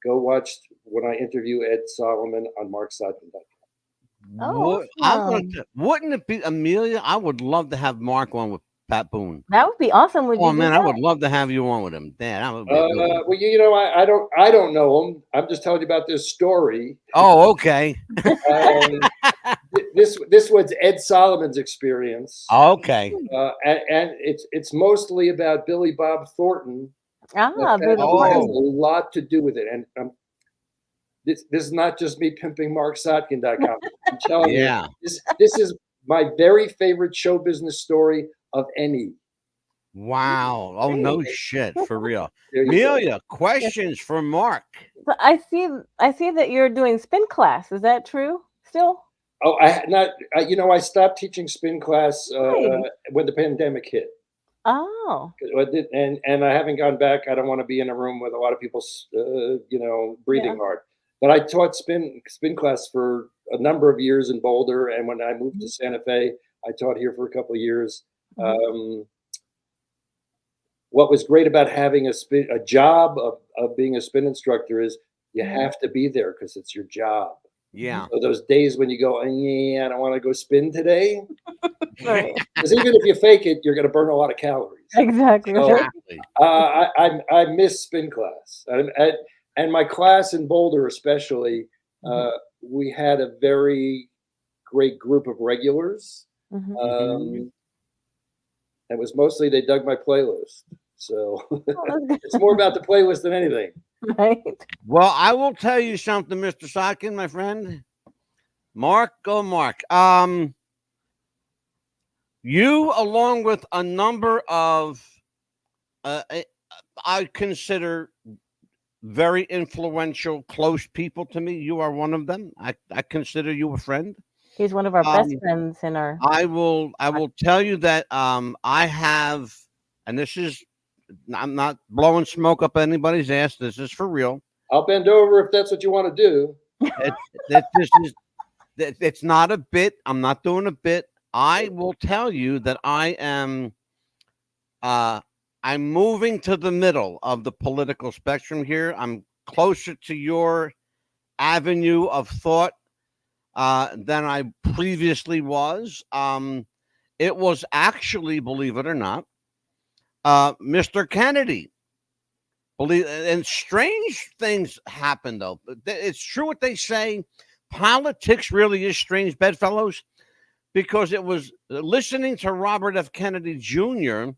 go watch when I interview Ed Solomon on MarcSotkin.com. Oh, awesome. Wouldn't it be, Amelia? I would love to have Mark on with Pat Boone. That would be awesome. Would Oh you do man, I that? would love to have you on with him. Damn, that would be really Well, you know, I don't know him. I'm just telling you about this story. Oh, okay. This was Ed Solomon's experience, Okay. and it's mostly about Billy Bob Thornton. Ah, That Oh. has a lot to do with it, and this is not just me pimping MarcSotkin.com. I'm telling Yeah. you, this is my very favorite show business story of any. Wow. Oh no shit, for real. There you go. Amelia, questions for Mark. So I see that you're doing spin class. Is that true still? Oh, I stopped teaching spin class Right. when the pandemic hit. Oh, And I haven't gone back. I don't want to be in a room with a lot of people, breathing hard. But I taught spin class for a number of years in Boulder, and when I moved to Santa Fe, I taught here for a couple of years. What was great about having a job of being a spin instructor is you have to be there because it's your job. Yeah. So those days when you go, yeah, I don't want to go spin today, right. because even if you fake it, you're going to burn a lot of calories. Exactly. So, Right. Exactly. I miss spin class, and my class in Boulder especially. We had a very great group of regulars. Mhm. It was mostly they dug my playlist, so Oh, that's good. it's more about the playlist than anything. Right. Well, I will tell you something, Mr. Sotkin, my friend. Mark, go Mark. You, along with a number of, I consider very influential, close people to me. You are one of them. I consider you a friend. He's one of our best friends in our. I will tell you that I have, and this is, I'm not blowing smoke up anybody's ass. This is for real. I'll bend over if that's what you want to do. It's not a bit. I'm not doing a bit. I will tell you that I am I'm moving to the middle of the political spectrum here. I'm closer to your avenue of thought than I previously was. It was actually, believe it or not, Mr. Kennedy. And strange things happen, though. It's true what they say. Politics really is strange, bedfellows, because it was listening to Robert F. Kennedy Jr.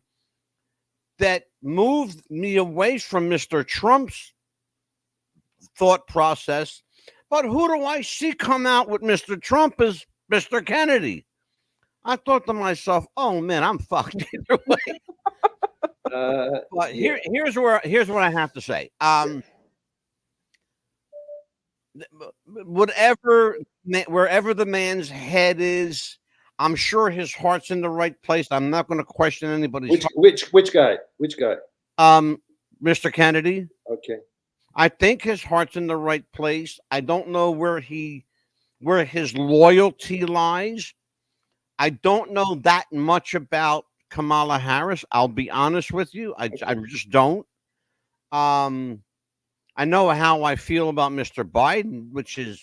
that moved me away from Mr. Trump's thought process. But who do I see come out with Mr. Trump as Mr. Kennedy? I thought to myself, oh man, I'm fucked either way. But here's what I have to say. Wherever the man's head is, I'm sure his heart's in the right place. I'm not going to question anybody's heart. Which guy? Mr. Kennedy. Okay. I think his heart's in the right place. I don't know where his loyalty lies. I don't know that much about Kamala Harris. I'll be honest with you. I just don't. I know how I feel about Mr. Biden, which is,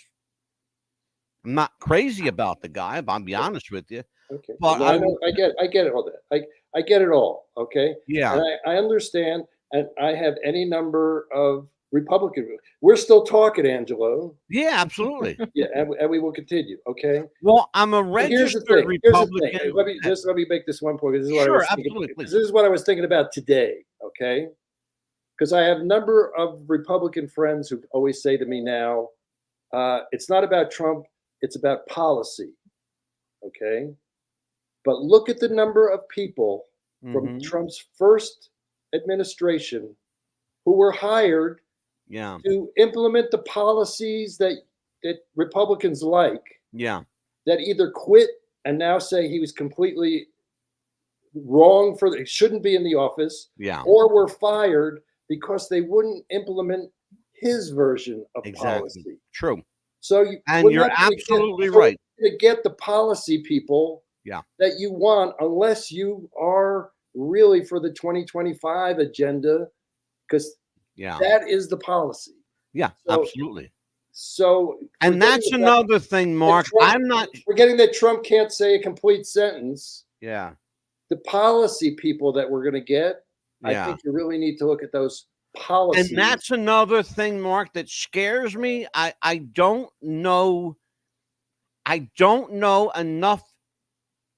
I'm not crazy about the guy, but I'll be honest with you. Okay. But I get it all that. I get it all. Okay. Yeah. And I understand, and I have any number of Republican. We're still talking, Angelo. Yeah, absolutely. Yeah, and we will continue. Okay. Well, I'm a But here's the registered thing. Here's the Republican. thing. Let me make this one point. This is what I Sure, was thinking. absolutely, please. This is what I was thinking about today. Okay. Because I have a number of Republican friends who always say to me now, it's not about Trump, it's about policy. Okay. But look at the number of people from Trump's first administration who were hired to implement the policies that Republicans like. Yeah. That either quit and now say he was completely wrong he shouldn't be in the office. Yeah. Or were fired because they wouldn't implement his version of policy. True. So you're absolutely right. To get the policy people that you want, unless you are really for the 2025 agenda, because Yeah. that is the policy. Yeah, So- absolutely. So, And that's another thing, Mark. I'm not. forgetting that Trump can't say a complete sentence. Yeah. The policy people that we're going to get, I Yeah. think you really need to look at those policies. And that's another thing, Mark, that scares me. I don't know. I don't know enough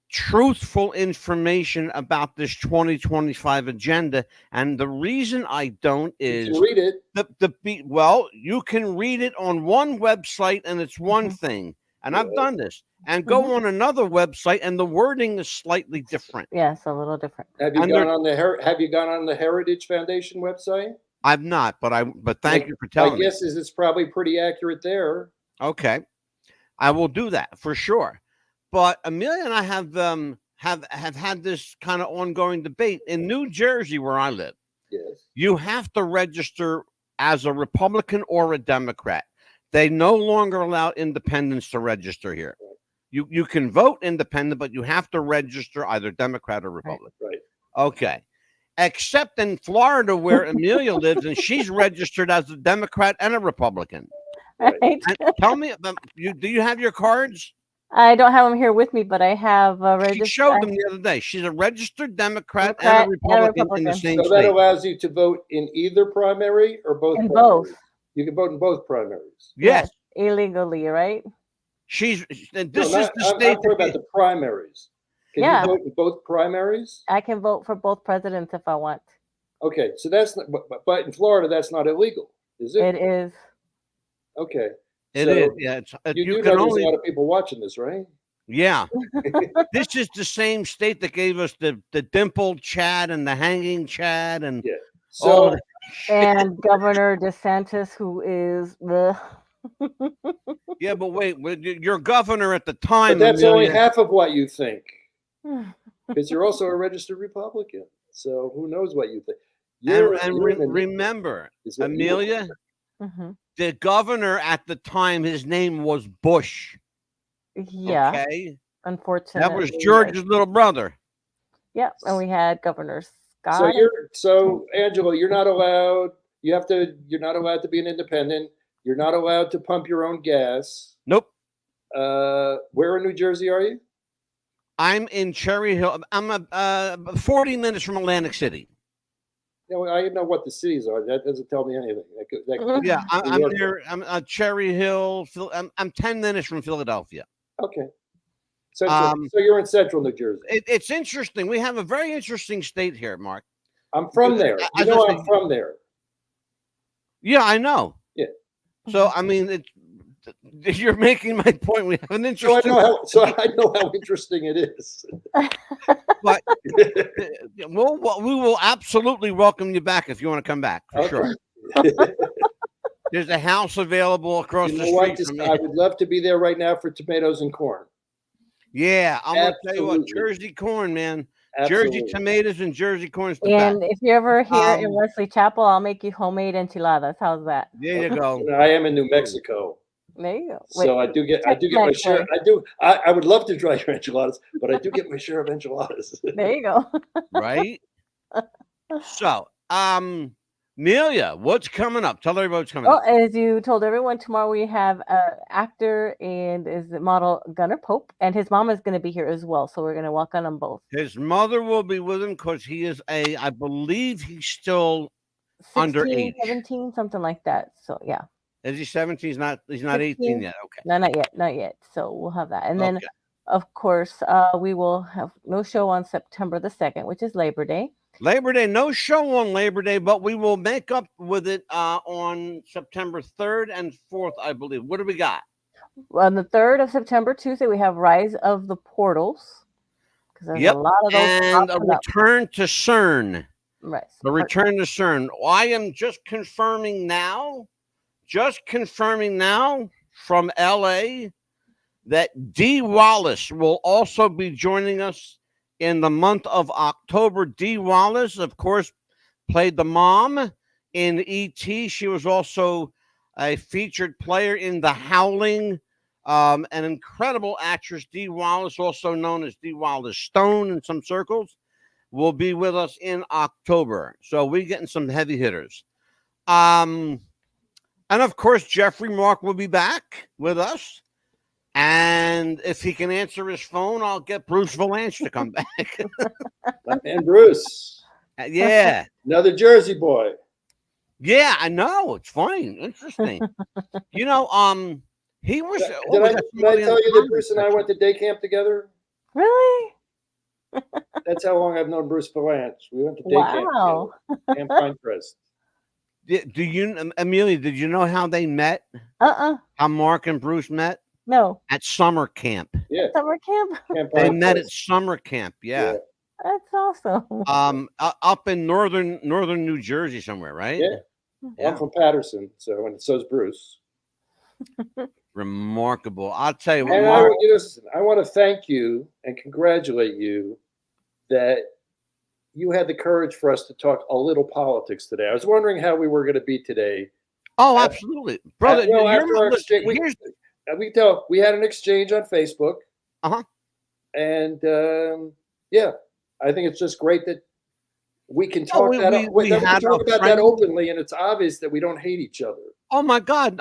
truthful information about this 2025 agenda. And the reason I don't you is can read it. well, you can read it on one website and it's one thing. And I've done this. And go on another website and the wording is slightly different. Yes, a little different. Have you gone on the Heritage Foundation website? I've not, but thank you for telling me. My guess is it's probably pretty accurate there. Okay. I will do that for sure. But Amelia and I have had this kind of ongoing debate in New Jersey, where I live. Yes. You have to register as a Republican or a Democrat. They no longer allow independents to register here. You can vote independent, but you have to register either Democrat or Republican. Right. Okay. Except in Florida, where Amelia lives, and she's registered as a Democrat and a Republican. Right. And tell me, do you have your cards? I don't have them here with me, but I have registered. She showed them the other day. She's a registered Democrat and a Republican in the same So state. that allows you to vote in either primary or both. In primaries. both. You can vote in both primaries. Yes. Illegally, right? This is the I'm state talking about the primaries. Can Yeah. you vote in both primaries? I can vote for both presidents if I want. Okay, so that's not, but in Florida that's not illegal, is it? It is. Okay. It So is. Yeah. You do can know only. there's a lot of people watching this, right? Yeah. This is the same state that gave us the dimpled Chad and the hanging Chad and Yeah. all So the And Governor DeSantis, who is the yeah, but wait, your governor at the time. but that's only Amelia, half of what you think, because you're also a registered Republican. So who knows what you think? Remember, is what you Amelia, Mhm. the governor at the time, his name was Bush. Yeah, Okay. unfortunately. That was George's little brother. Yeah, and we had Governor Scott. So Angela, you're not allowed. You're not allowed to be an independent. You're not allowed to pump your own gas. Nope. Where in New Jersey are you? I'm in Cherry Hill. I'm 40 minutes from Atlantic City. I know what the cities are. That doesn't tell me anything. Yeah, I'm York. near. I'm Cherry Hill. I'm 10 minutes from Philadelphia. Okay. So you're in central New Jersey. It's interesting. We have a very interesting state here, Mark. I'm from there. As I I'm from there. Yeah, I know. Yeah. So I mean, you're making my point. We have an So interesting. I know how interesting it is. But we will absolutely welcome you back if you want to come back for sure. There's a house available across the street from me. I would love to be there right now for tomatoes and corn. Yeah, I'm gonna tell you what, Absolutely. Jersey corn, man. Absolutely. Jersey tomatoes and Jersey corn's the And best. if you're ever here in Wesley Chapel, I'll make you homemade enchiladas. How's that? There you go. I am in New Mexico. There you go. So I do get my share. I would love to try your enchiladas, but I do get my share of enchiladas. There you go. Right? So, Amelia, what's coming up? Tell everybody what's coming Well, up. as you told everyone, tomorrow we have actor and is the model Gunnar Pope, and his mom is going to be here as well. So we're going to welcome them both. His mother will be with him because he is I believe he's still 16, underage. 17, something like that. So yeah. Is he 17? He's not 18 yet. Okay. No, not yet. So we'll have that. And then, Okay. of course, we will have no show on September the 2nd, which is Labor Day. Labor Day, no show on Labor Day, but we will make up with it on September 3rd and 4th, I believe. What do we got? On the 3rd of September, Tuesday, we have Rise of the Portals. Because there's a lot of those. And a popping up. return to CERN. Right. The return to CERN. I am just confirming now from LA that Dee Wallace will also be joining us in the month of October. Dee Wallace, of course, played the mom in E.T. She was also a featured player in The Howling. An incredible actress, Dee Wallace, also known as Dee Wallace Stone in some circles. will be with us in October. So we're getting some heavy hitters. And of course, Jeffrey Mark will be back with us. And if he can answer his phone, I'll get Bruce Valanche to come back. My man Bruce. Yeah. Another Jersey boy. Yeah, I know. It's funny. Interesting. He was. Did I tell you that Bruce and I went to day camp together? Really? That's how long I've known Bruce Valanche. We went to day Wow. camp together. Camp Pinecrest. Do you, Amelia, did you know how they met? How Mark and Bruce met? No. At summer camp. Yeah. Summer camp? Camp They Pinecrest. met at summer camp. Yeah. That's awesome. Up in northern New Jersey somewhere, right? Yeah. I'm from Patterson, and so's Bruce. Remarkable. I'll tell you what, And Mark. I want to thank you and congratulate you that you had the courage for us to talk a little politics today. I was wondering how we were going to be today. Oh, absolutely, brother. After our exchange, we had an exchange on Facebook. And I think it's just great that we can talk about that openly, and it's obvious that we don't hate each other. Oh my God!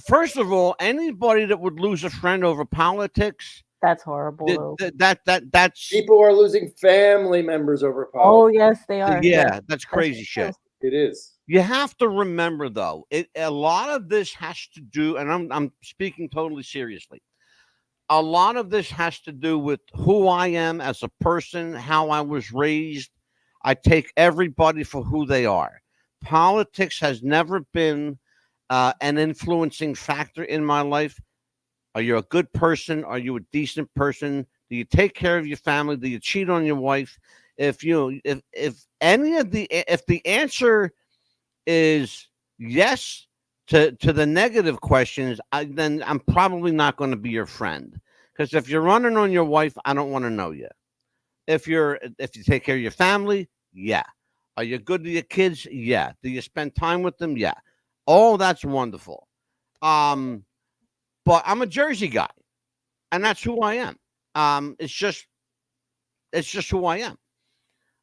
First of all, anybody that would lose a friend over politics. That's horrible. That's people are losing family members over politics. Oh yes, they are. Yeah, that's crazy shit. It is. You have to remember, though, a lot of this has to do, and I'm speaking totally seriously. A lot of this has to do with who I am as a person, how I was raised. I take everybody for who they are. Politics has never been an influencing factor in my life. Are you a good person? Are you a decent person? Do you take care of your family? Do you cheat on your wife? If the answer is yes to the negative questions, then I'm probably not going to be your friend. Because if you're running on your wife, I don't want to know you. If you take care of your family, yeah. Are you good to your kids? Yeah. Do you spend time with them? Yeah. Oh, that's wonderful. But I'm a Jersey guy, and that's who I am. It's just who I am.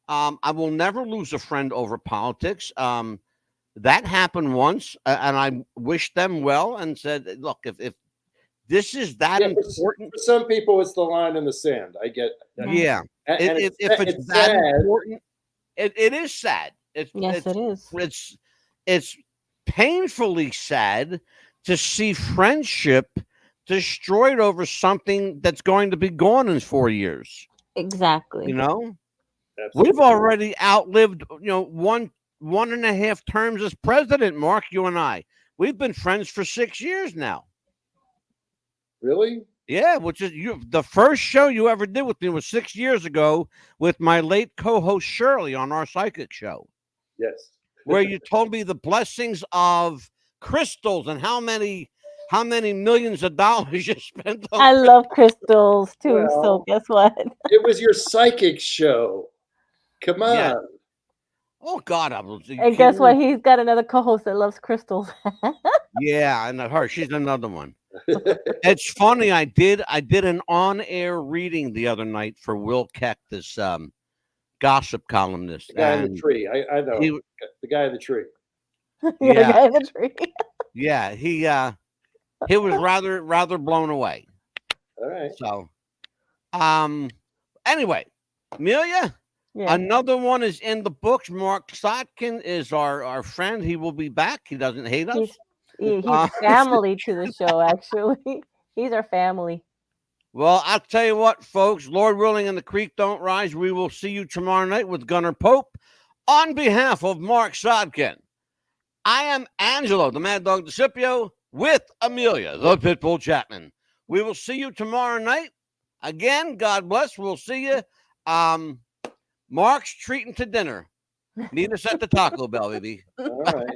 I will never lose a friend over politics. That happened once, and I wished them well and said, look, if this is that important. For some people, it's the line in the sand. I get that. Yeah. If it's that important, it is sad. It is. It's painfully sad to see friendship destroyed over something that's going to be gone in 4 years. Exactly. Absolutely. We've already outlived, 1.5 terms as president, Mark, you and I. We've been friends for 6 years now. Really? Yeah, which is the first show you ever did with me was 6 years ago with my late co-host Shirley on our psychic show. Yes. Where you told me the blessings of crystals and how many millions of dollars you spent on I love crystals too. So guess what? It was your psychic show. Come on. Yeah. Oh God, and guess what? He's got another co-host that loves crystals. Yeah, and her. She's another one. It's funny. I did an on-air reading the other night for Will Keck, this gossip columnist. The guy in the tree. I know. The guy in the tree. The guy in the tree. Yeah, he was rather blown away. All right. So, anyway, Amelia, another one is in the books. Marc Sotkin is our friend. He will be back. He doesn't hate us. He's family to the show, actually. He's our family. Well, I'll tell you what, folks, Lord willing and the creek don't rise, we will see you tomorrow night with Gunnar Pope. On behalf of Marc Sotkin, I am Angelo, the Mad Dog DeCipio, with Amelia, the Pitbull Chapman. We will see you tomorrow night. Again, God bless. We'll see you. Mark's treating to dinner. Meet us at the Taco Bell, baby. All right.